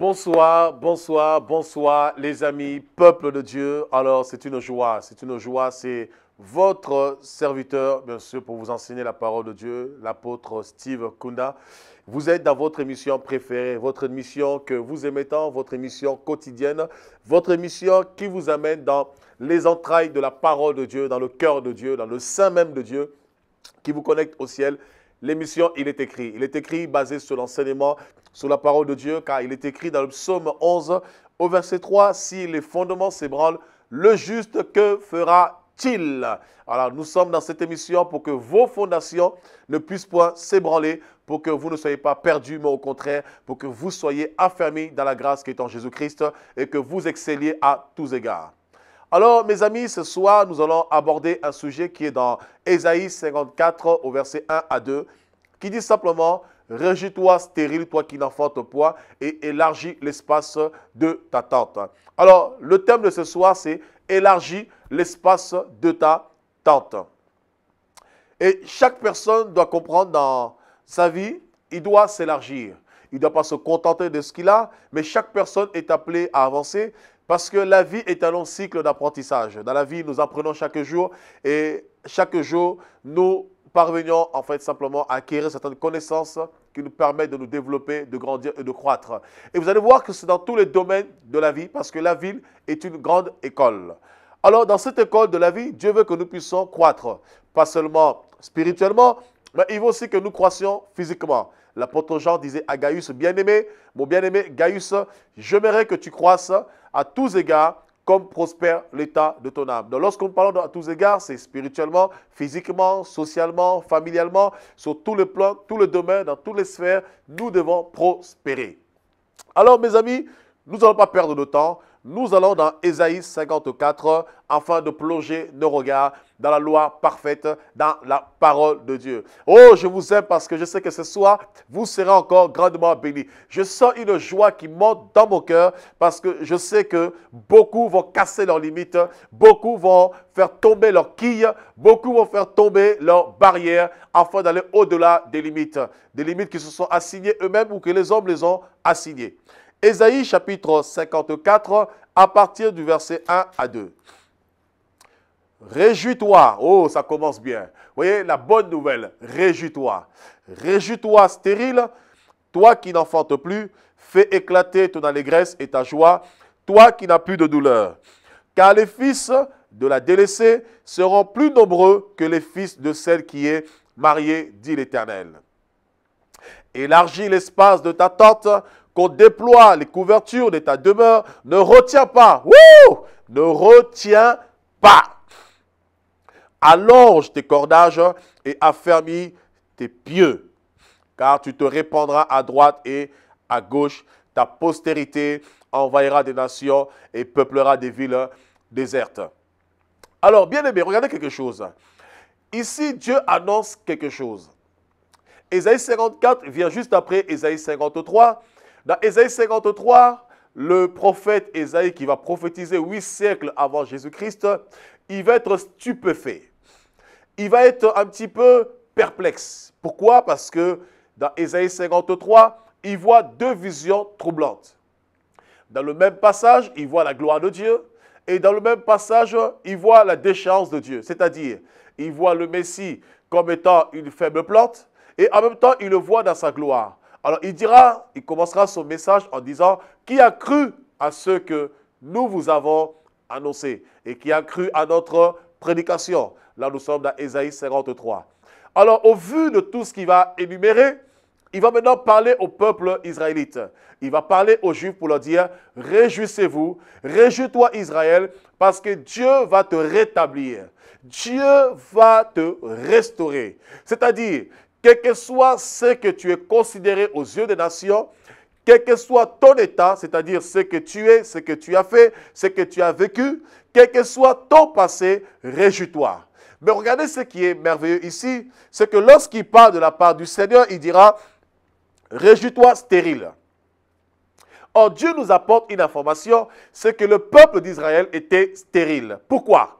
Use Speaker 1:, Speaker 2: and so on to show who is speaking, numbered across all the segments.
Speaker 1: Bonsoir, bonsoir, bonsoir les amis, peuple de Dieu. Alors c'est une joie, c'est votre serviteur, bien sûr, pour vous enseigner la parole de Dieu, l'apôtre Steve Kunda. Vous êtes dans votre émission préférée, votre émission que vous aimez tant, votre émission quotidienne, votre émission qui vous amène dans les entrailles de la parole de Dieu, dans le cœur de Dieu, dans le sein même de Dieu, qui vous connecte au ciel. L'émission, il est écrit. Il est écrit basé sur l'enseignement, sur la parole de Dieu, car il est écrit dans le psaume 11, au verset 3, « Si les fondements s'ébranlent, le juste, que fera-t-il » Alors, nous sommes dans cette émission pour que vos fondations ne puissent point s'ébranler, pour que vous ne soyez pas perdus, mais au contraire, pour que vous soyez affermis dans la grâce qui est en Jésus-Christ et que vous excelliez à tous égards. Alors, mes amis, ce soir, nous allons aborder un sujet qui est dans Ésaïe 54, au verset 1 à 2, qui dit simplement « Réjouis-toi, stérile, toi qui n'enfantes point, et élargis l'espace de ta tente. » Alors, le thème de ce soir, c'est « Élargis l'espace de ta tente. » Et chaque personne doit comprendre dans sa vie, il doit s'élargir. Il ne doit pas se contenter de ce qu'il a, mais chaque personne est appelée à avancer. Parce que la vie est un long cycle d'apprentissage. Dans la vie, nous apprenons chaque jour et chaque jour, nous parvenons en fait simplement à acquérir certaines connaissances qui nous permettent de nous développer, de grandir et de croître. Et vous allez voir que c'est dans tous les domaines de la vie parce que la vie est une grande école. Alors, dans cette école de la vie, Dieu veut que nous puissions croître, pas seulement spirituellement, mais il veut aussi que nous croissions physiquement. L'apôtre Jean disait à Gaius, bien-aimé, mon bien-aimé Gaius, j'aimerais que tu croisses à tous égards comme prospère l'état de ton âme. Donc lorsqu'on parle à tous égards, c'est spirituellement, physiquement, socialement, familialement, sur tous les plans, tous les domaines, dans toutes les sphères, nous devons prospérer. Alors mes amis, nous n'allons pas perdre de temps. Nous allons dans Ésaïe 54 afin de plonger nos regards dans la loi parfaite, dans la parole de Dieu. Oh, je vous aime parce que je sais que ce soir, vous serez encore grandement bénis. Je sens une joie qui monte dans mon cœur parce que je sais que beaucoup vont casser leurs limites, beaucoup vont faire tomber leurs quilles, beaucoup vont faire tomber leurs barrières afin d'aller au-delà des limites qui se sont assignées eux-mêmes ou que les hommes les ont assignées. Ésaïe chapitre 54, à partir du verset 1 à 2. Réjouis-toi. Oh, ça commence bien. Vous voyez, la bonne nouvelle. Réjouis-toi. Réjouis-toi, stérile, toi qui n'enfantes plus, fais éclater ton allégresse et ta joie, toi qui n'as plus de douleur. Car les fils de la délaissée seront plus nombreux que les fils de celle qui est mariée, dit l'Éternel. Élargis l'espace de ta tente, qu'on déploie les couvertures de ta demeure, ne retiens pas. Wouh! Ne retiens pas. Allonge tes cordages et affermis tes pieux, car tu te répandras à droite et à gauche. Ta postérité envahira des nations et peuplera des villes désertes. Alors, bien aimé, regardez quelque chose. Ici, Dieu annonce quelque chose. Ésaïe 54 vient juste après Ésaïe 53. Dans Ésaïe 53, le prophète Ésaïe qui va prophétiser 8 siècles avant Jésus-Christ, il va être stupéfait. Il va être un petit peu perplexe. Pourquoi? Parce que dans Ésaïe 53, il voit deux visions troublantes. Dans le même passage, il voit la gloire de Dieu. Et dans le même passage, il voit la déchéance de Dieu. C'est-à-dire, il voit le Messie comme étant une faible plante. Et en même temps, il le voit dans sa gloire. Alors, il commencera son message en disant « Qui a cru à ce que nous vous avons annoncé et qui a cru à notre prédication ?» Là, nous sommes dans Ésaïe 53. Alors, au vu de tout ce qu'il va énumérer, il va maintenant parler au peuple israélite. Il va parler aux Juifs pour leur dire « Réjouissez-vous, réjouis-toi Israël, parce que Dieu va te rétablir. Dieu va te restaurer. » C'est-à-dire, quel que soit ce que tu es considéré aux yeux des nations, quel que soit ton état, c'est-à-dire ce que tu es, ce que tu as fait, ce que tu as vécu, quel que soit ton passé, réjouis-toi. Mais regardez ce qui est merveilleux ici, c'est que lorsqu'il parle de la part du Seigneur, il dira « Réjouis-toi stérile ». Or, Dieu nous apporte une information, c'est que le peuple d'Israël était stérile. Pourquoi?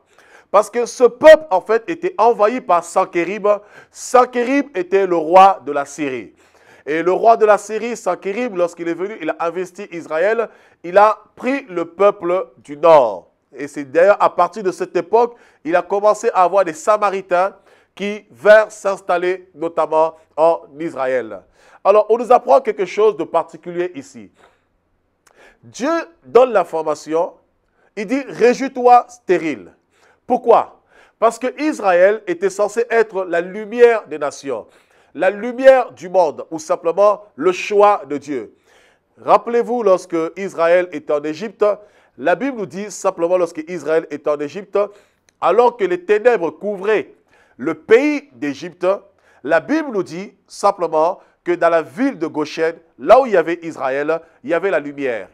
Speaker 1: Parce que ce peuple, en fait, était envahi par Sanchérib. Sanchérib était le roi de la Syrie. Et le roi de la Syrie, Sanchérib, lorsqu'il est venu, il a investi Israël, il a pris le peuple du nord. Et c'est d'ailleurs à partir de cette époque, il a commencé à avoir des Samaritains qui vinrent s'installer notamment en Israël. Alors, on nous apprend quelque chose de particulier ici. Dieu donne l'information, il dit « Réjouis-toi stérile ». Pourquoi? Parce que Israël était censé être la lumière des nations, la lumière du monde, ou simplement le choix de Dieu. Rappelez-vous, lorsque Israël était en Égypte, la Bible nous dit simplement lorsque Israël était en Égypte, alors que les ténèbres couvraient le pays d'Égypte, la Bible nous dit simplement que dans la ville de Goshen, là où il y avait Israël, il y avait la lumière.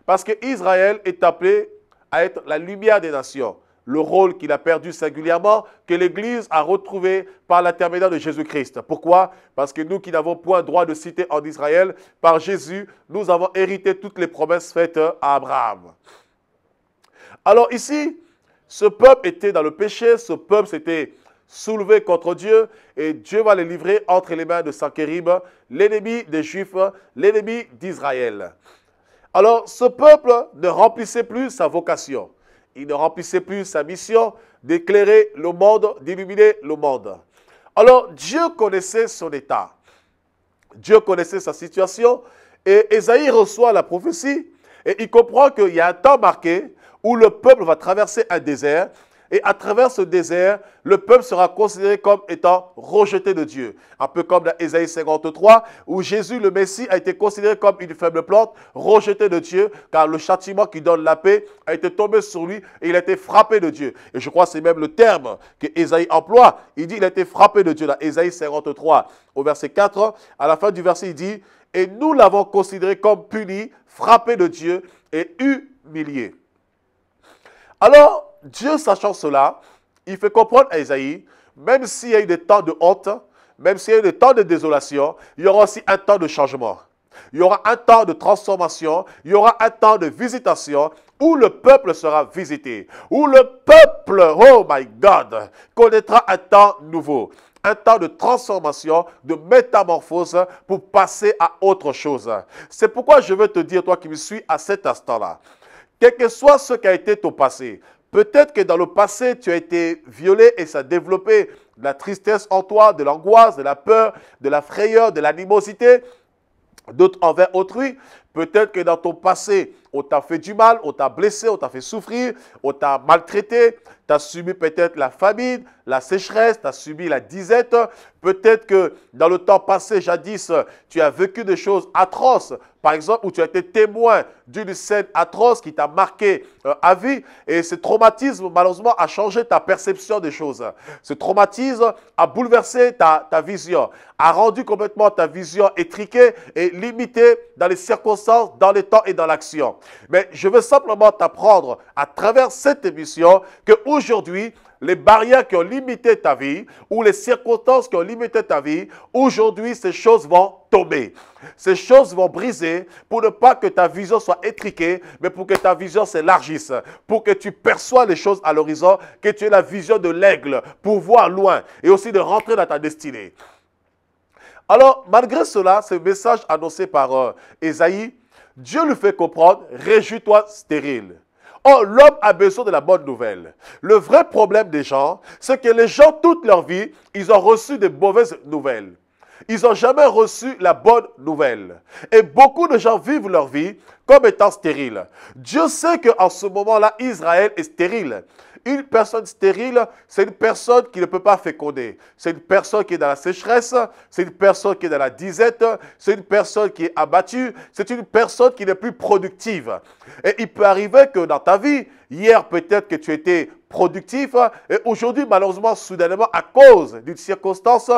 Speaker 1: Parce que Israël est appelé à être la lumière des nations. Le rôle qu'il a perdu singulièrement, que l'Église a retrouvé par l'intermédiaire de Jésus-Christ. Pourquoi? Parce que nous qui n'avons point droit de cité en Israël, par Jésus, nous avons hérité toutes les promesses faites à Abraham. Alors ici, ce peuple était dans le péché, ce peuple s'était soulevé contre Dieu et Dieu va les livrer entre les mains de Sanchérib, l'ennemi des Juifs, l'ennemi d'Israël. Alors, ce peuple ne remplissait plus sa vocation. Il ne remplissait plus sa mission d'éclairer le monde, d'illuminer le monde. Alors, Dieu connaissait son état. Dieu connaissait sa situation. Et Ésaïe reçoit la prophétie et il comprend qu'il y a un temps marqué où le peuple va traverser un désert. Et à travers ce désert, le peuple sera considéré comme étant rejeté de Dieu. Un peu comme dans Ésaïe 53, où Jésus, le Messie, a été considéré comme une faible plante, rejeté de Dieu, car le châtiment qui donne la paix a été tombé sur lui et il a été frappé de Dieu. Et je crois que c'est même le terme que Ésaïe emploie. Il dit qu'il a été frappé de Dieu dans Ésaïe 53, au verset 4. À la fin du verset, il dit « Et nous l'avons considéré comme puni, frappé de Dieu et humilié. » Alors, Dieu, sachant cela, il fait comprendre à Ésaïe, même s'il y a eu des temps de honte, même s'il y a eu des temps de désolation, il y aura aussi un temps de changement. Il y aura un temps de transformation, il y aura un temps de visitation où le peuple sera visité, où le peuple, oh my God, connaîtra un temps nouveau, un temps de transformation, de métamorphose pour passer à autre chose. C'est pourquoi je veux te dire, toi qui me suis à cet instant-là, quel que soit ce qui a été ton passé, peut-être que dans le passé, tu as été violé et ça a développé de la tristesse en toi, de l'angoisse, de la peur, de la frayeur, de l'animosité envers autrui. Peut-être que dans ton passé, on t'a fait du mal, on t'a blessé, on t'a fait souffrir, on t'a maltraité, tu as subi peut-être la famine, la sécheresse, tu as subi la disette. Peut-être que dans le temps passé, jadis, tu as vécu des choses atroces. Par exemple, où tu as été témoin d'une scène atroce qui t'a marqué à vie. Et ce traumatisme, malheureusement, a changé ta perception des choses. Ce traumatisme a bouleversé ta vision, a rendu complètement ta vision étriquée et limitée dans les circonstances, dans les temps et dans l'action. Mais je veux simplement t'apprendre à travers cette émission qu'aujourd'hui, les barrières qui ont limité ta vie ou les circonstances qui ont limité ta vie, aujourd'hui, ces choses vont tomber. Ces choses vont briser pour ne pas que ta vision soit étriquée, mais pour que ta vision s'élargisse, pour que tu perçois les choses à l'horizon, que tu aies la vision de l'aigle pour voir loin et aussi de rentrer dans ta destinée. Alors, malgré cela, ce message annoncé par Ésaïe, Dieu lui fait comprendre, réjouis-toi stérile. Oh, l'homme a besoin de la bonne nouvelle. Le vrai problème des gens, c'est que les gens, toute leur vie, ils ont reçu de mauvaises nouvelles. Ils n'ont jamais reçu la bonne nouvelle. Et beaucoup de gens vivent leur vie comme étant stériles. Dieu sait qu'en ce moment-là, Israël est stérile. Une personne stérile, c'est une personne qui ne peut pas féconder. C'est une personne qui est dans la sécheresse, c'est une personne qui est dans la disette, c'est une personne qui est abattue, c'est une personne qui n'est plus productive. Et il peut arriver que dans ta vie, hier peut-être que tu étais productif, et aujourd'hui malheureusement, soudainement, à cause d'une circonstance,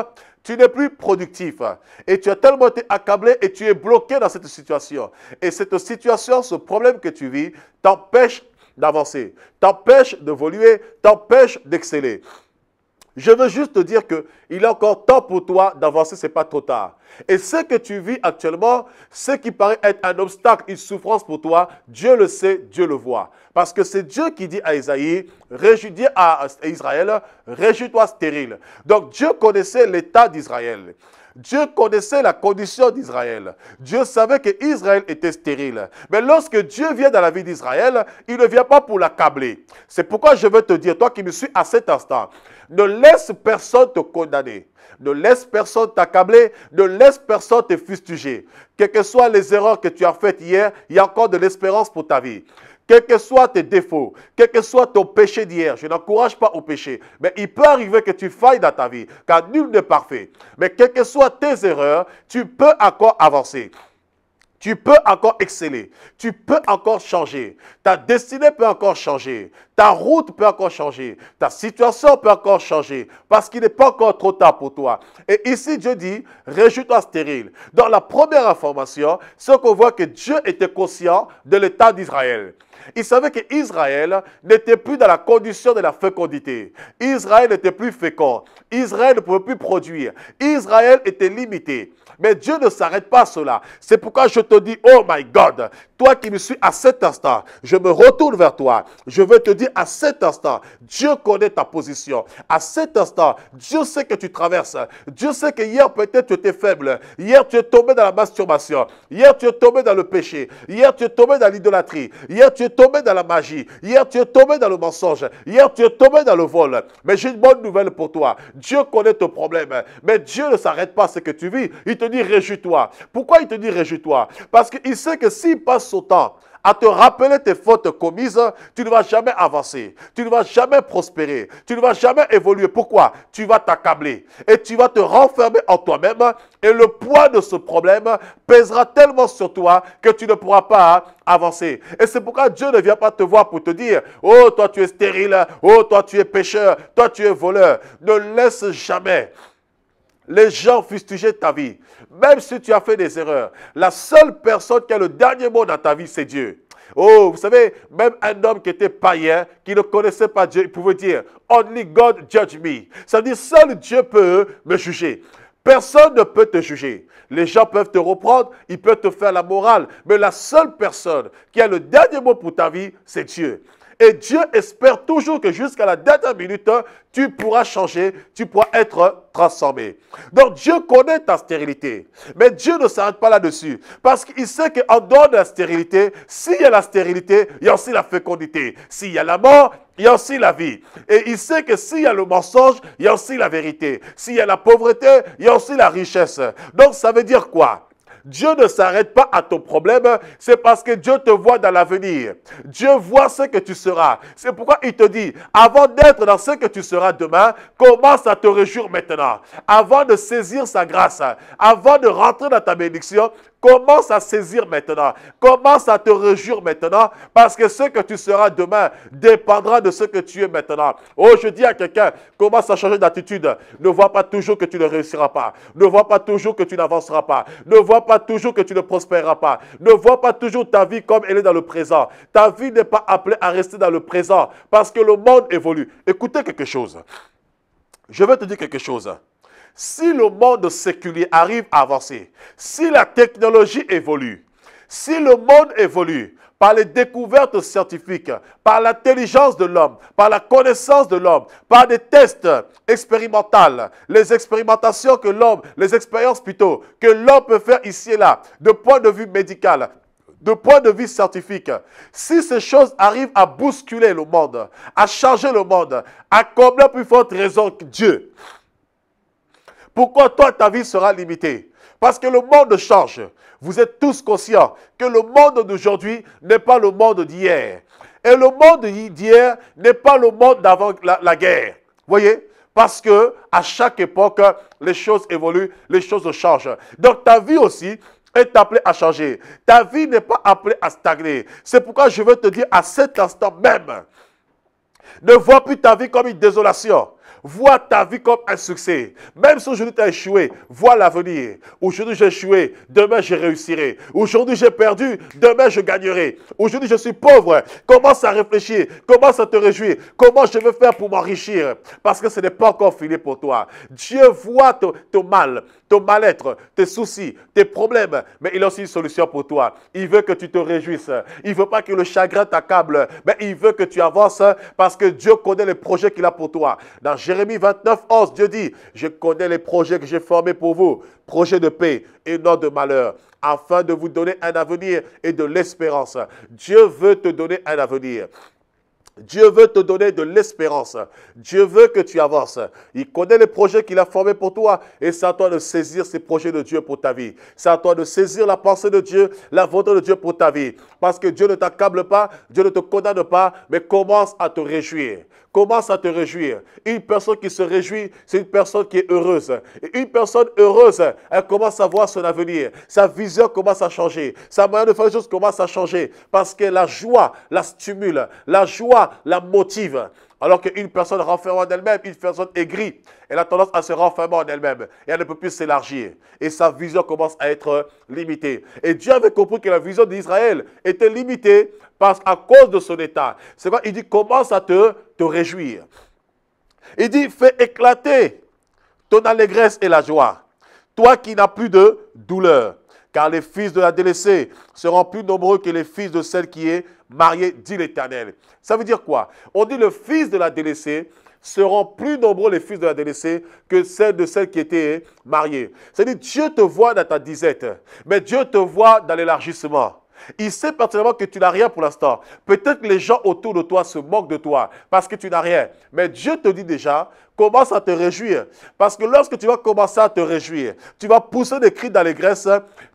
Speaker 1: tu n'es plus productif. Et tu as tellement été accablé et tu es bloqué dans cette situation. Et cette situation, ce problème que tu vis, t'empêche d'avancer, t'empêche d'évoluer, t'empêche d'exceller. Je veux juste te dire qu'il est encore temps pour toi d'avancer, ce n'est pas trop tard. Et ce que tu vis actuellement, ce qui paraît être un obstacle, une souffrance pour toi, Dieu le sait, Dieu le voit. Parce que c'est Dieu qui dit à Isaïe, dit à Israël, réjouis-toi stérile. Donc Dieu connaissait l'état d'Israël. Dieu connaissait la condition d'Israël. Dieu savait qu'Israël était stérile. Mais lorsque Dieu vient dans la vie d'Israël, il ne vient pas pour l'accabler. C'est pourquoi je veux te dire, toi qui me suis à cet instant, ne laisse personne te condamner. Ne laisse personne t'accabler, ne laisse personne te fustiger. Quelles que soient les erreurs que tu as faites hier, il y a encore de l'espérance pour ta vie. Quels que soient tes défauts, quel que soit ton péché d'hier, je n'encourage pas au péché, mais il peut arriver que tu failles dans ta vie, car nul n'est parfait. Mais quelles que soient tes erreurs, tu peux encore avancer. Tu peux encore exceller. Tu peux encore changer. Ta destinée peut encore changer. Ta route peut encore changer. Ta situation peut encore changer. Parce qu'il n'est pas encore trop tard pour toi. Et ici, Dieu dit, réjouis-toi stérile. Dans la première information, c'est qu'on voit que Dieu était conscient de l'état d'Israël. Il savait qu'Israël n'était plus dans la condition de la fécondité. Israël n'était plus fécond. Israël ne pouvait plus produire. Israël était limité. Mais Dieu ne s'arrête pas à cela. C'est pourquoi je te dis, oh my God, toi qui me suis à cet instant, je me retourne vers toi. Je veux te dire à cet instant, Dieu connaît ta position. À cet instant, Dieu sait que tu traverses. Dieu sait que hier peut-être tu étais faible. Hier tu es tombé dans la masturbation. Hier tu es tombé dans le péché. Hier tu es tombé dans l'idolâtrie. Hier tu es tombé dans la magie. Hier tu es tombé dans le mensonge. Hier tu es tombé dans le vol. Mais j'ai une bonne nouvelle pour toi. Dieu connaît ton problème. Mais Dieu ne s'arrête pas à ce que tu vis. Il te dit réjouis-toi. Pourquoi il te dit réjouis-toi? Parce qu'il sait que s'il passe son temps à te rappeler tes fautes commises, tu ne vas jamais avancer. Tu ne vas jamais prospérer. Tu ne vas jamais évoluer. Pourquoi? Tu vas t'accabler. Et tu vas te renfermer en toi-même. Et le poids de ce problème pèsera tellement sur toi que tu ne pourras pas avancer. Et c'est pourquoi Dieu ne vient pas te voir pour te dire, oh, toi tu es stérile. Oh, toi tu es pécheur. Toi tu es voleur. Ne laisse jamais les gens fustiger ta vie. Même si tu as fait des erreurs, la seule personne qui a le dernier mot dans ta vie, c'est Dieu. Oh, vous savez, même un homme qui était païen, qui ne connaissait pas Dieu, il pouvait dire, only God judge me. Ça veut dire, seul Dieu peut me juger. Personne ne peut te juger. Les gens peuvent te reprendre, ils peuvent te faire la morale, mais la seule personne qui a le dernier mot pour ta vie, c'est Dieu. Et Dieu espère toujours que jusqu'à la dernière minute, tu pourras changer, tu pourras être transformé. Donc Dieu connaît ta stérilité. Mais Dieu ne s'arrête pas là-dessus. Parce qu'il sait qu'en dehors de la stérilité, s'il y a la stérilité, il y a aussi la fécondité. S'il y a la mort, il y a aussi la vie. Et il sait que s'il y a le mensonge, il y a aussi la vérité. S'il y a la pauvreté, il y a aussi la richesse. Donc ça veut dire quoi? Dieu ne s'arrête pas à ton problème, c'est parce que Dieu te voit dans l'avenir. Dieu voit ce que tu seras. C'est pourquoi il te dit, avant d'être dans ce que tu seras demain, commence à te réjouir maintenant. Avant de saisir sa grâce, avant de rentrer dans ta bénédiction, commence à saisir maintenant. Commence à te réjouir maintenant parce que ce que tu seras demain dépendra de ce que tu es maintenant. Oh, je dis à quelqu'un, commence à changer d'attitude. Ne vois pas toujours que tu ne réussiras pas. Ne vois pas toujours que tu n'avanceras pas. Ne vois pas toujours que tu ne prospéreras pas. Ne vois pas toujours ta vie comme elle est dans le présent. Ta vie n'est pas appelée à rester dans le présent parce que le monde évolue. Écoutez quelque chose. Je vais te dire quelque chose. Si le monde séculier arrive à avancer, si la technologie évolue, si le monde évolue par les découvertes scientifiques, par l'intelligence de l'homme, par la connaissance de l'homme, par des tests expérimentaux, les expérimentations que l'homme, les expériences plutôt, que l'homme peut faire ici et là, de point de vue médical, de point de vue scientifique, si ces choses arrivent à bousculer le monde, à changer le monde, à combien plus forte raison que Dieu? Pourquoi toi, ta vie sera limitée? Parce que le monde change. Vous êtes tous conscients que le monde d'aujourd'hui n'est pas le monde d'hier. Et le monde d'hier n'est pas le monde d'avant la guerre. Voyez? Parce que à chaque époque, les choses évoluent, les choses changent. Donc ta vie aussi est appelée à changer. Ta vie n'est pas appelée à stagner. C'est pourquoi je veux te dire à cet instant même, ne vois plus ta vie comme une désolation. Vois ta vie comme un succès. Même si aujourd'hui tu as échoué, vois l'avenir. Aujourd'hui j'ai échoué, demain je réussirai. Aujourd'hui j'ai perdu, demain je gagnerai. Aujourd'hui je suis pauvre. Commence à réfléchir, commence à te réjouir. Comment je vais faire pour m'enrichir? Parce que ce n'est pas encore fini pour toi. Dieu voit ton mal, ton mal-être, tes soucis, tes problèmes. Mais il a aussi une solution pour toi. Il veut que tu te réjouisses. Il ne veut pas que le chagrin t'accable. Mais il veut que tu avances parce que Dieu connaît les projets qu'il a pour toi. Dans Jérémie 29, 11, Dieu dit, je connais les projets que j'ai formés pour vous, projets de paix et non de malheur, afin de vous donner un avenir et de l'espérance. Dieu veut te donner un avenir. Dieu veut te donner de l'espérance. Dieu veut que tu avances. Il connaît les projets qu'il a formés pour toi et c'est à toi de saisir ces projets de Dieu pour ta vie. C'est à toi de saisir la pensée de Dieu, la volonté de Dieu pour ta vie. Parce que Dieu ne t'accable pas, Dieu ne te condamne pas, mais commence à te réjouir. Commence à te réjouir. Une personne qui se réjouit, c'est une personne qui est heureuse. Et une personne heureuse, elle commence à voir son avenir. Sa vision commence à changer. Sa manière de faire les choses commence à changer. Parce que la joie la stimule. La joie la motive. Alors qu'une personne renfermée en elle-même, une personne aigrie, elle a tendance à se renfermer en elle-même. Et elle ne peut plus s'élargir. Et sa vision commence à être limitée. Et Dieu avait compris que la vision d'Israël était limitée à cause de son état. C'est quoi? Il dit, commence à te réjouir. Il dit, fais éclater ton allégresse et la joie. Toi qui n'as plus de douleur. Car les fils de la délaissée seront plus nombreux que les fils de celle qui est mariée, dit l'Éternel. Ça veut dire quoi? On dit le fils de la délaissée seront plus nombreux les fils de la délaissée que celles de celle qui était mariée. C'est-à-dire Dieu te voit dans ta disette, mais Dieu te voit dans l'élargissement. Il sait pertinemment que tu n'as rien pour l'instant. Peut-être que les gens autour de toi se moquent de toi parce que tu n'as rien. Mais Dieu te dit déjà, commence à te réjouir. Parce que lorsque tu vas commencer à te réjouir, tu vas pousser des cris d'allégresse,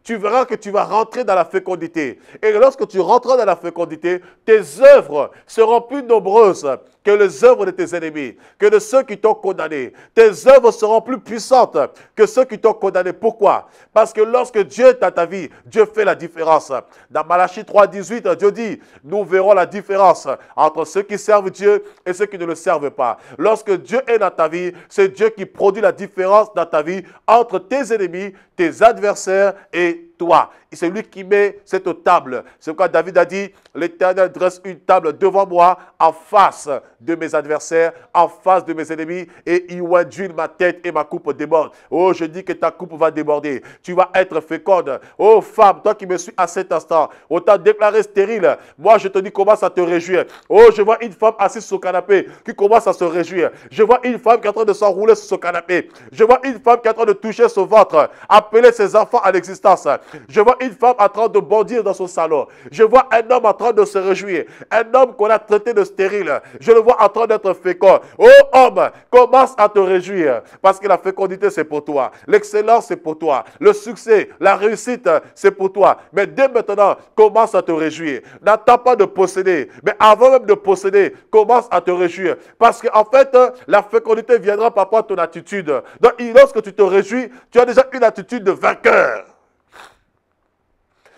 Speaker 1: tu verras que tu vas rentrer dans la fécondité. Et lorsque tu rentreras dans la fécondité, tes œuvres seront plus nombreuses que les œuvres de tes ennemis, que de ceux qui t'ont condamné. Tes œuvres seront plus puissantes que ceux qui t'ont condamné. Pourquoi? Parce que lorsque Dieu est dans ta vie, Dieu fait la différence. Dans Malachie 3, 18, Dieu dit, nous verrons la différence entre ceux qui servent Dieu et ceux qui ne le servent pas. Lorsque Dieu est dans ta vie, c'est Dieu qui produit la différence dans ta vie entre tes ennemis, tes adversaires et toi. Et c'est lui qui met cette table. C'est pourquoi David a dit, l'Éternel dresse une table devant moi en face de mes adversaires, en face de mes ennemis, et il oindule ma tête et ma coupe déborde. Oh, je dis que ta coupe va déborder. Tu vas être féconde. Oh, femme, toi qui me suis à cet instant, on t'a déclaré stérile. Moi, je te dis, commence à te réjouir. Oh, je vois une femme assise sur le canapé qui commence à se réjouir. Je vois une femme qui est en train de s'enrouler sur ce canapé. Je vois une femme qui est en train de toucher son ventre, appeler ses enfants à l'existence. Je vois une femme en train de bondir dans son salon. Je vois un homme en train de se réjouir. Un homme qu'on a traité de stérile. Je le vois en train d'être fécond. Oh homme, commence à te réjouir. Parce que la fécondité, c'est pour toi. L'excellence, c'est pour toi. Le succès, la réussite, c'est pour toi. Mais dès maintenant, commence à te réjouir. N'attends pas de posséder. Mais avant même de posséder, commence à te réjouir. Parce qu'en fait, la fécondité viendra par rapport à ton attitude. Donc, lorsque tu te réjouis, tu as déjà une attitude de vainqueur.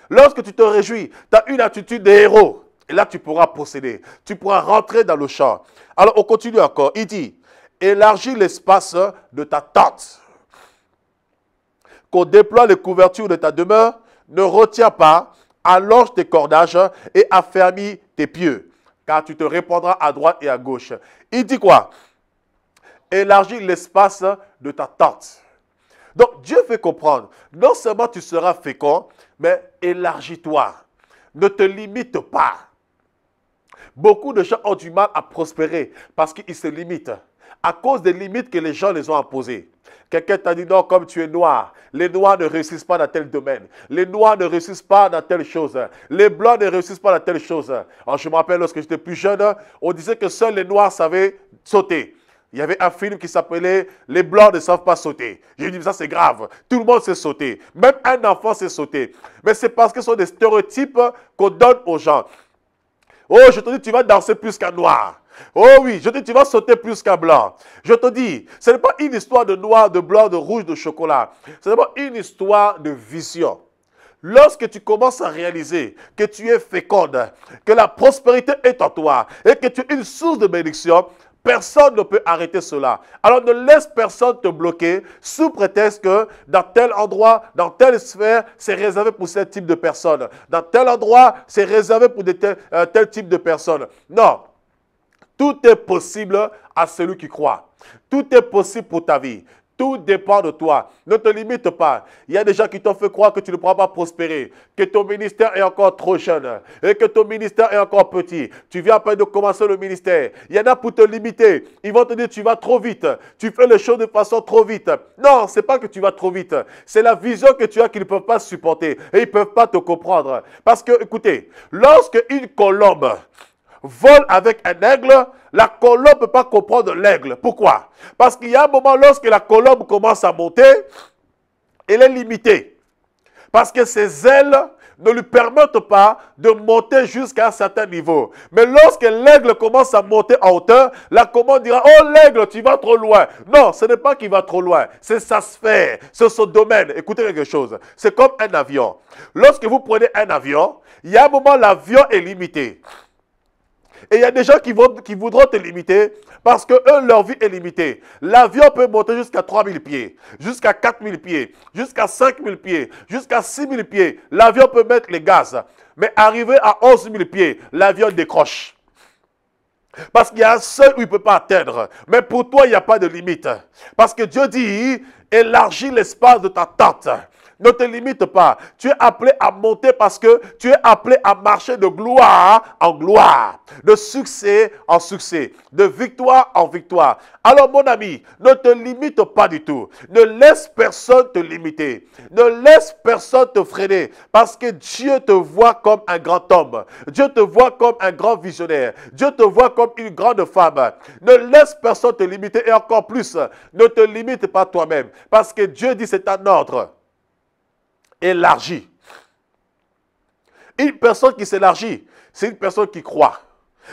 Speaker 1: Lorsque tu te réjouis, tu as une attitude de héros. Et là, tu pourras posséder. Tu pourras rentrer dans le champ. Alors, on continue encore. Il dit, élargis l'espace de ta tente. Qu'on déploie les couvertures de ta demeure, ne retiens pas, allonge tes cordages et affermis tes pieux. Car tu te répandras à droite et à gauche. Il dit quoi? Élargis l'espace de ta tente. Donc, Dieu fait comprendre, non seulement tu seras fécond, mais élargis-toi. Ne te limite pas. Beaucoup de gens ont du mal à prospérer parce qu'ils se limitent. À cause des limites que les gens les ont imposées. Quelqu'un t'a dit, non, comme tu es noir, les noirs ne réussissent pas dans tel domaine. Les noirs ne réussissent pas dans telle chose. Les blancs ne réussissent pas dans telle chose. Alors, je me rappelle, lorsque j'étais plus jeune, on disait que seuls les noirs savaient sauter. Il y avait un film qui s'appelait « Les Blancs ne savent pas sauter ». J'ai dit, ça c'est grave. Tout le monde sait sauter. Même un enfant sait sauter. Mais c'est parce que ce sont des stéréotypes qu'on donne aux gens. Oh, je te dis, tu vas danser plus qu'un noir. Oh oui, je te dis, tu vas sauter plus qu'un blanc. Je te dis, ce n'est pas une histoire de noir, de blanc, de rouge, de chocolat. C'est d'abord une histoire de vision. Lorsque tu commences à réaliser que tu es féconde, que la prospérité est en toi et que tu es une source de bénédiction, personne ne peut arrêter cela. Alors ne laisse personne te bloquer sous prétexte que dans tel endroit, dans telle sphère, c'est réservé pour tel type de personnes. Dans tel endroit, c'est réservé pour tel type de personnes. Non. Tout est possible à celui qui croit. Tout est possible pour ta vie. tout dépend de toi. Ne te limite pas. Il y a des gens qui t'ont fait croire que tu ne pourras pas prospérer, que ton ministère est encore trop jeune et que ton ministère est encore petit. Tu viens à peine de commencer le ministère. Il y en a pour te limiter. Ils vont te dire tu vas trop vite. Tu fais les choses de façon trop vite. Non, ce n'est pas que tu vas trop vite. C'est la vision que tu as qu'ils ne peuvent pas supporter et ils ne peuvent pas te comprendre. Parce que, écoutez, lorsque une colombe vole avec un aigle, la colombe ne peut pas comprendre l'aigle. Pourquoi? Parce qu'il y a un moment, lorsque la colombe commence à monter, elle est limitée. Parce que ses ailes ne lui permettent pas de monter jusqu'à un certain niveau. Mais lorsque l'aigle commence à monter en hauteur, la colombe dira, oh l'aigle, tu vas trop loin. Non, ce n'est pas qu'il va trop loin, c'est sa sphère, c'est son domaine. Écoutez quelque chose, c'est comme un avion. Lorsque vous prenez un avion, il y a un moment, l'avion est limité. Et il y a des gens qui voudront te limiter parce que eux, leur vie est limitée. L'avion peut monter jusqu'à 3000 pieds, jusqu'à 4000 pieds, jusqu'à 5000 pieds, jusqu'à 6000 pieds. L'avion peut mettre les gaz. Mais arrivé à 11 000 pieds, l'avion décroche. Parce qu'il y a un seuil où il ne peut pas atteindre. Mais pour toi, il n'y a pas de limite. Parce que Dieu dit, élargis l'espace de ta tente. Ne te limite pas. Tu es appelé à monter parce que tu es appelé à marcher de gloire en gloire, de succès en succès, de victoire en victoire. Alors mon ami, ne te limite pas du tout. Ne laisse personne te limiter. Ne laisse personne te freiner parce que Dieu te voit comme un grand homme. Dieu te voit comme un grand visionnaire. Dieu te voit comme une grande femme. Ne laisse personne te limiter et encore plus, ne te limite pas toi-même parce que Dieu dit c'est un ordre. Élargie. Une personne qui s'élargit, c'est une personne qui croit.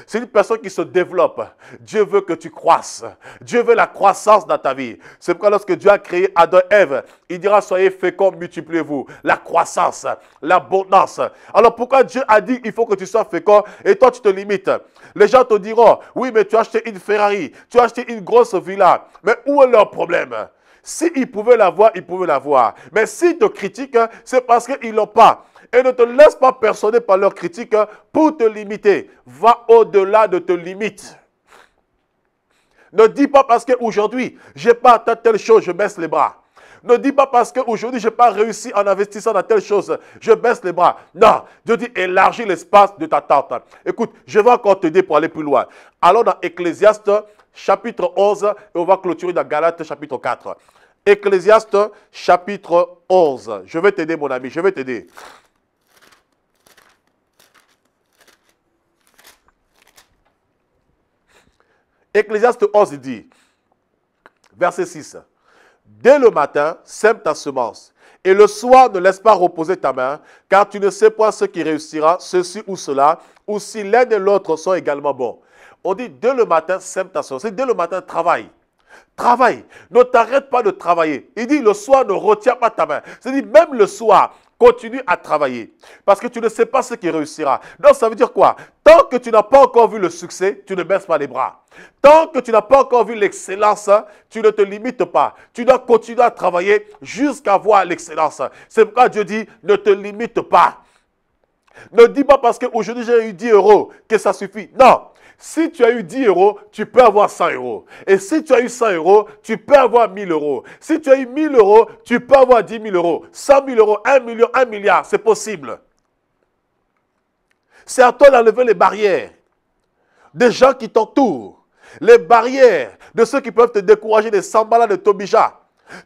Speaker 1: C'est une personne qui se développe. Dieu veut que tu croisses. Dieu veut la croissance dans ta vie. C'est pourquoi lorsque Dieu a créé Adam et Ève, il dira soyez féconds, multipliez-vous. La croissance, l'abondance. Alors pourquoi Dieu a dit il faut que tu sois fécond et toi tu te limites? Les gens te diront oui mais tu as acheté une Ferrari, tu as acheté une grosse villa. Mais où est leur problème? S'ils pouvaient l'avoir, ils pouvaient l'avoir. Mais s'ils te critiquent, c'est parce qu'ils ne l'ont pas. Et ne te laisse pas persuader par leurs critiques pour te limiter. Va au-delà de tes limites. Ne dis pas parce qu'aujourd'hui, je n'ai pas atteint telle chose, je baisse les bras. Ne dis pas parce qu'aujourd'hui, je n'ai pas réussi en investissant dans telle chose, je baisse les bras. Non, Dieu dit élargis l'espace de ta tente. Écoute, je vais encore t'aider pour aller plus loin. Allons dans Ecclésiaste chapitre 11 et on va clôturer dans Galates chapitre 4. Ecclésiaste chapitre 11. Je vais t'aider mon ami, je vais t'aider. Ecclésiaste 11 il dit, verset 6. Dès le matin, sème ta semence, et le soir ne laisse pas reposer ta main, car tu ne sais point ce qui réussira, ceci ou cela, ou si l'un et l'autre sont également bons. On dit dès le matin, sème ta semence. Dès le matin, travaille. Travaille. Ne t'arrête pas de travailler. Il dit le soir, ne retiens pas ta main. C'est-à-dire même le soir, continue à travailler. Parce que tu ne sais pas ce qui réussira. Donc ça veut dire quoi? Tant que tu n'as pas encore vu le succès, tu ne baisses pas les bras. Tant que tu n'as pas encore vu l'excellence, tu ne te limites pas. Tu dois continuer à travailler jusqu'à voir l'excellence. C'est pourquoi Dieu dit, ne te limite pas. Ne dis pas parce qu'aujourd'hui j'ai eu 10 euros que ça suffit. Non. Si tu as eu 10 euros, tu peux avoir 100 euros. Et si tu as eu 100 euros, tu peux avoir 1000 euros. Si tu as eu 1000 euros, tu peux avoir 10 000 euros. 100 000 euros, 1 million, 1 milliard, c'est possible. C'est à toi d'enlever les barrières des gens qui t'entourent. Les barrières de ceux qui peuvent te décourager, des sambalas, de Tobija.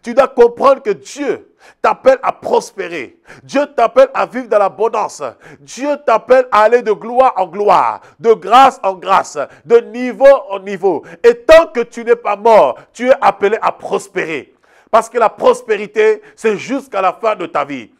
Speaker 1: Tu dois comprendre que Dieu t'appelle à prospérer. Dieu t'appelle à vivre dans l'abondance. Dieu t'appelle à aller de gloire en gloire, de grâce en grâce, de niveau en niveau. Et tant que tu n'es pas mort, tu es appelé à prospérer. Parce que la prospérité, c'est jusqu'à la fin de ta vie.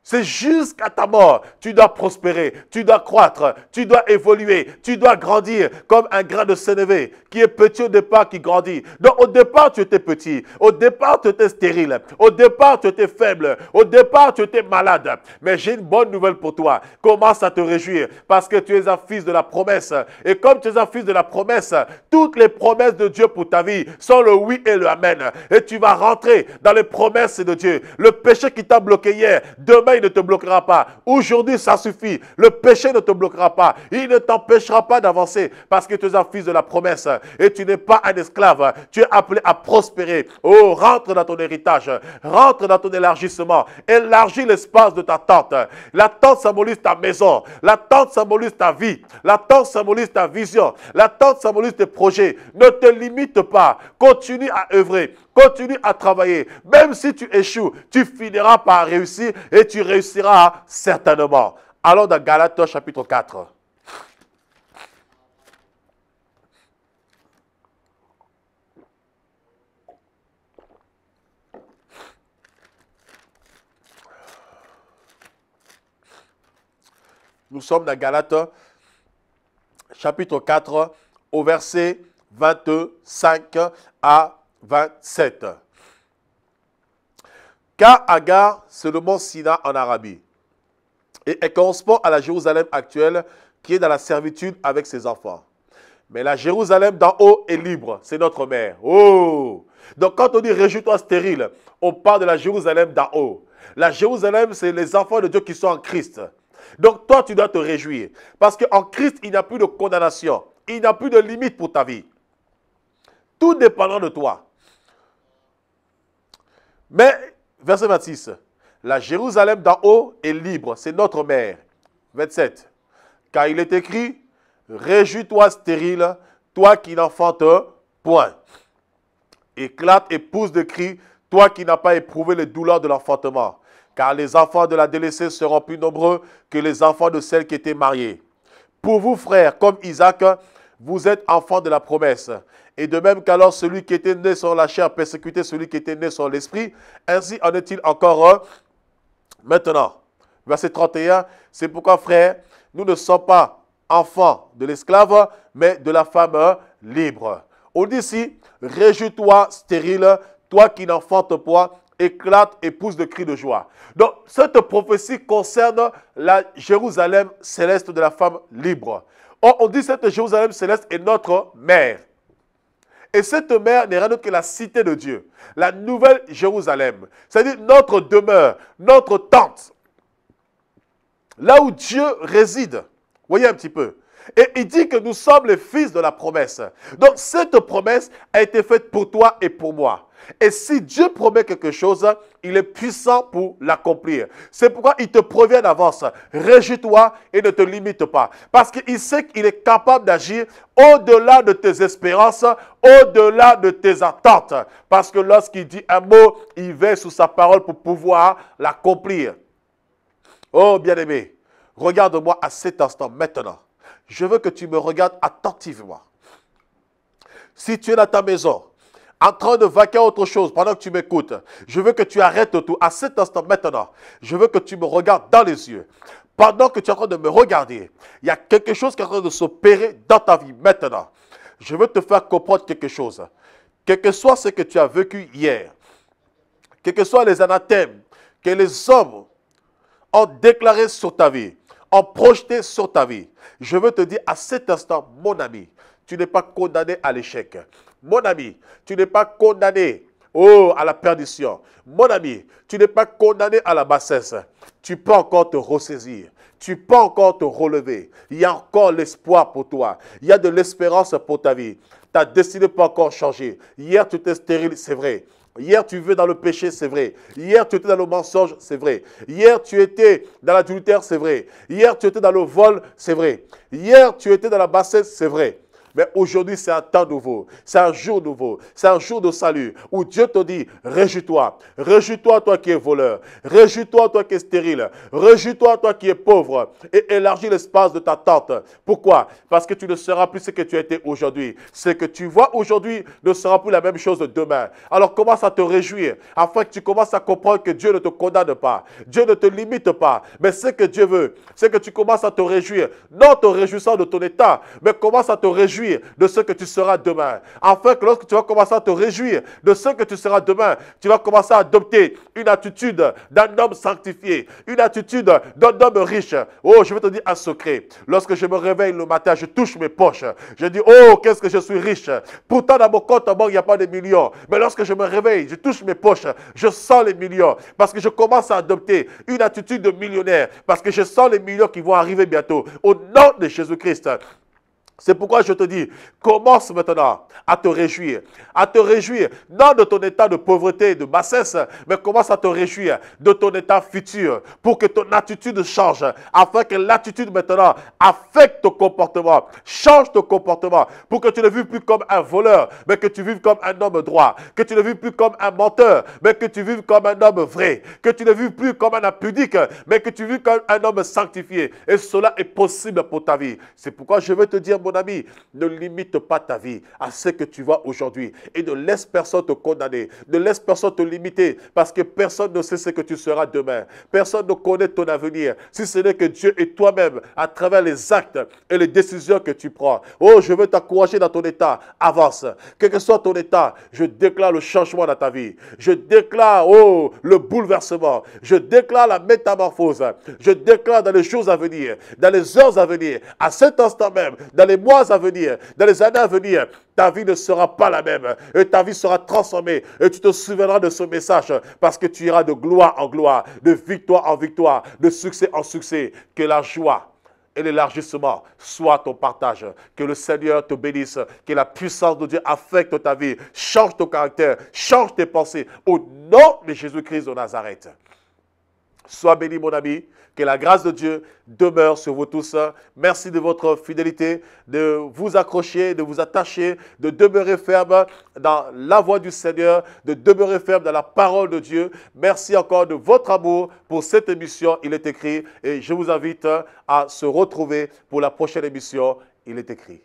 Speaker 1: C'est jusqu'à ta mort, tu dois prospérer, tu dois croître, tu dois évoluer, tu dois grandir comme un grain de sénévé qui est petit au départ, qui grandit. Donc au départ, tu étais petit, au départ, tu étais stérile, au départ, tu étais faible, au départ, tu étais malade. Mais j'ai une bonne nouvelle pour toi. Commence à te réjouir parce que tu es un fils de la promesse. Et comme tu es un fils de la promesse, toutes les promesses de Dieu pour ta vie sont le oui et le amen. Et tu vas rentrer dans les promesses de Dieu. Le péché qui t'a bloqué hier, demain, demain, il ne te bloquera pas. Aujourd'hui, ça suffit. Le péché ne te bloquera pas. Il ne t'empêchera pas d'avancer parce que tu es un fils de la promesse et tu n'es pas un esclave. Tu es appelé à prospérer. Oh, rentre dans ton héritage. Rentre dans ton élargissement. Élargis l'espace de ta tente. La tente symbolise ta maison. La tente symbolise ta vie. La tente symbolise ta vision. La tente symbolise tes projets. Ne te limite pas. Continue à œuvrer. Continue à travailler. Même si tu échoues, tu finiras par réussir et tu réussiras certainement. Allons dans Galates chapitre 4. Nous sommes dans Galates chapitre 4 au verset 25 à 27. Car Agar, c'est le mont Sina en Arabie. Et elle correspond à la Jérusalem actuelle qui est dans la servitude avec ses enfants. Mais la Jérusalem d'en haut est libre, c'est notre mère. Oh! Donc quand on dit réjouis-toi stérile, on parle de la Jérusalem d'en haut. La Jérusalem, c'est les enfants de Dieu qui sont en Christ. Donc toi, tu dois te réjouir. Parce qu'en Christ, il n'y a plus de condamnation. Il n'y a plus de limite pour ta vie. Tout dépendant de toi. Mais, verset 26, la Jérusalem d'en haut est libre, c'est notre mère. 27, car il est écrit, réjouis-toi stérile, toi qui n'enfantes point. Éclate et pousse de cris, toi qui n'as pas éprouvé les douleurs de l'enfantement. Car les enfants de la délaissée seront plus nombreux que les enfants de celles qui étaient mariées. Pour vous, frères, comme Isaac, vous êtes enfants de la promesse. Et de même qu'alors celui qui était né sur la chair persécutait celui qui était né sur l'esprit, ainsi en est-il encore maintenant. Verset 31, c'est pourquoi, frères, nous ne sommes pas enfants de l'esclave, mais de la femme libre. On dit ici, réjouis-toi stérile, toi qui n'enfantes point, éclate et pousse de cris de joie. Donc, cette prophétie concerne la Jérusalem céleste de la femme libre. Or, on dit que cette Jérusalem céleste est notre mère. Et cette mère n'est rien d'autre que la cité de Dieu, la nouvelle Jérusalem. C'est-à-dire notre demeure, notre tente. Là où Dieu réside. Voyez un petit peu. Et il dit que nous sommes les fils de la promesse. Donc cette promesse a été faite pour toi et pour moi. Et si Dieu promet quelque chose, il est puissant pour l'accomplir. C'est pourquoi il te prévient d'avance. Réjouis-toi et ne te limite pas. Parce qu'il sait qu'il est capable d'agir au-delà de tes espérances, au-delà de tes attentes. Parce que lorsqu'il dit un mot, il veille sous sa parole pour pouvoir l'accomplir. Oh bien-aimé, regarde-moi à cet instant maintenant. Je veux que tu me regardes attentivement. Si tu es dans ta maison, en train de vaquer à autre chose pendant que tu m'écoutes, je veux que tu arrêtes tout. À cet instant maintenant, je veux que tu me regardes dans les yeux. Pendant que tu es en train de me regarder, il y a quelque chose qui est en train de s'opérer dans ta vie maintenant. Je veux te faire comprendre quelque chose. Quel que soit ce que tu as vécu hier, quels que soient les anathèmes que les hommes ont déclaré sur ta vie, ont projeté sur ta vie, je veux te dire à cet instant, mon ami, tu n'es pas condamné à l'échec. Mon ami, tu n'es pas condamné à la perdition. Mon ami, tu n'es pas condamné à la bassesse. Tu peux encore te ressaisir. Tu peux encore te relever. Il y a encore l'espoir pour toi. Il y a de l'espérance pour ta vie. Ta destinée peut encore changer. Hier, tu étais stérile, c'est vrai. Hier, tu vivais dans le péché, c'est vrai. Hier, tu étais dans le mensonge, c'est vrai. Hier, tu étais dans l'adultère, c'est vrai. Hier, tu étais dans le vol, c'est vrai. Hier, tu étais dans la bassesse, c'est vrai. Mais aujourd'hui, c'est un temps nouveau. C'est un jour nouveau. C'est un jour de salut où Dieu te dit, réjouis-toi. Réjouis-toi, toi qui es voleur. Réjouis-toi, toi qui es stérile. Réjouis-toi, toi qui es pauvre. Et élargis l'espace de ta tente. Pourquoi? Parce que tu ne seras plus ce que tu étais aujourd'hui. Ce que tu vois aujourd'hui ne sera plus la même chose demain. Alors commence à te réjouir afin que tu commences à comprendre que Dieu ne te condamne pas. Dieu ne te limite pas. Mais ce que Dieu veut, c'est que tu commences à te réjouir. Non te réjouissant de ton état, mais commence à te réjouir réjouir de ce que tu seras demain. Afin que lorsque tu vas commencer à te réjouir de ce que tu seras demain, tu vas commencer à adopter une attitude d'un homme sanctifié, une attitude d'un homme riche. Oh, je vais te dire un secret. Lorsque je me réveille le matin, je touche mes poches. Je dis, oh, qu'est-ce que je suis riche. Pourtant, dans mon compte en banque, il n'y a pas de millions. Mais lorsque je me réveille, je touche mes poches, je sens les millions. Parce que je commence à adopter une attitude de millionnaire. Parce que je sens les millions qui vont arriver bientôt. Au nom de Jésus-Christ. C'est pourquoi je te dis, commence maintenant à te réjouir, non de ton état de pauvreté, de bassesse, mais commence à te réjouir de ton état futur pour que ton attitude change, afin que l'attitude maintenant affecte ton comportement, change ton comportement, pour que tu ne vives plus comme un voleur, mais que tu vives comme un homme droit, que tu ne vives plus comme un menteur, mais que tu vives comme un homme vrai, que tu ne vives plus comme un impudique, mais que tu vives comme un homme sanctifié. Et cela est possible pour ta vie. C'est pourquoi je veux te dire, mon ami, ne limite pas ta vie à ce que tu vois aujourd'hui et ne laisse personne te condamner, ne laisse personne te limiter parce que personne ne sait ce que tu seras demain. Personne ne connaît ton avenir si ce n'est que Dieu et toi-même à travers les actes et les décisions que tu prends. Oh, je veux t'encourager dans ton état. Avance. Quel que soit ton état, je déclare le changement dans ta vie. Je déclare, oh, le bouleversement. Je déclare la métamorphose. Je déclare dans les jours à venir, dans les heures à venir, à cet instant même, dans les mois à venir, dans les années à venir, ta vie ne sera pas la même. Et ta vie sera transformée. Et tu te souviendras de ce message parce que tu iras de gloire en gloire, de victoire en victoire, de succès en succès. Que la joie et l'élargissement soient ton partage. Que le Seigneur te bénisse. Que la puissance de Dieu affecte ta vie. Change ton caractère. Change tes pensées. Au nom de Jésus-Christ de Nazareth. Sois béni, mon ami. Que la grâce de Dieu demeure sur vous tous. Merci de votre fidélité, de vous accrocher, de vous attacher, de demeurer ferme dans la voie du Seigneur, de demeurer ferme dans la parole de Dieu. Merci encore de votre amour pour cette émission, Il est écrit. Et je vous invite à se retrouver pour la prochaine émission, Il est écrit.